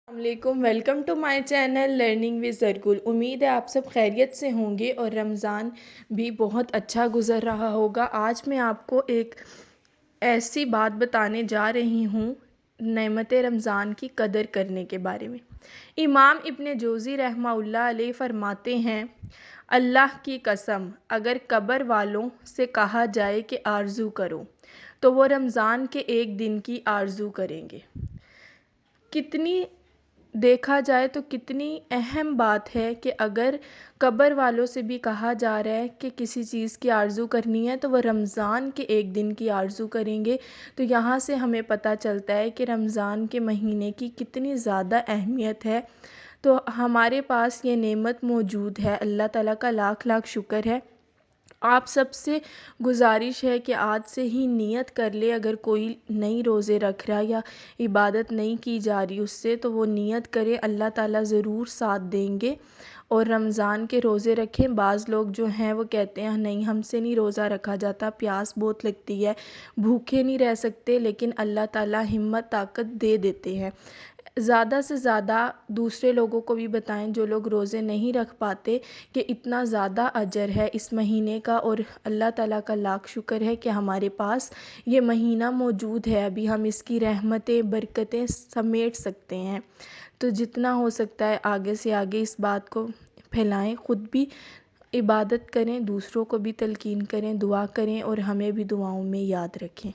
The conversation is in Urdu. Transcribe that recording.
السلام علیکم، welcome to my channel learning with Zargul. امید ہے آپ سب خیریت سے ہوں گے اور رمضان بھی بہت اچھا گزر رہا ہوگا۔ آج میں آپ کو ایک ایسی بات بتانے جا رہی ہوں نعمت رمضان کی قدر کرنے کے بارے میں۔ امام ابن جوزی رحمہ اللہ علیہ فرماتے ہیں، اللہ کی قسم اگر قبر والوں سے کہا جائے کہ آرزو کرو تو وہ رمضان کے ایک دن کی آرزو کریں گے۔ دیکھا جائے تو کتنی اہم بات ہے کہ اگر قبر والوں سے بھی کہا جا رہا ہے کہ کسی چیز کی آرزو کرنی ہے تو وہ رمضان کے ایک دن کی آرزو کریں گے، تو یہاں سے ہمیں پتہ چلتا ہے کہ رمضان کے مہینے کی کتنی زیادہ اہمیت ہے۔ تو ہمارے پاس یہ نعمت موجود ہے، اللہ تعالیٰ کا لاکھ لاکھ شکر ہے۔ آپ سب سے گزارش ہے کہ آج سے ہی نیت کر لے، اگر کوئی نئی روزے رکھ رہا یا عبادت نہیں کی جا رہی اس سے، تو وہ نیت کرے، اللہ تعالیٰ ضرور ساتھ دیں گے۔ اور رمضان کے روزے رکھیں۔ بعض لوگ جو ہیں وہ کہتے ہیں نہیں ہم سے نہیں روزہ رکھا جاتا، پیاس بہت لگتی ہے، بھوکے نہیں رہ سکتے، لیکن اللہ تعالیٰ ہمت طاقت دے دیتے ہیں۔ زیادہ سے زیادہ دوسرے لوگوں کو بھی بتائیں جو لوگ روزے نہیں رکھ پاتے کہ اتنا زیادہ اجر ہے اس مہینے کا، اور اللہ تعالیٰ کا لاکھ شکر ہے کہ ہمارے پاس یہ مہینہ موجود ہے، ابھی ہم اس کی رحمتیں برکتیں سمیٹ سکتے ہیں۔ تو جتنا ہو سکتا ہے آگے سے آگے اس بات کو پھیلائیں، خود بھی عبادت کریں، دوسروں کو بھی تلقین کریں، دعا کریں اور ہمیں بھی دعاؤں میں یاد رکھیں۔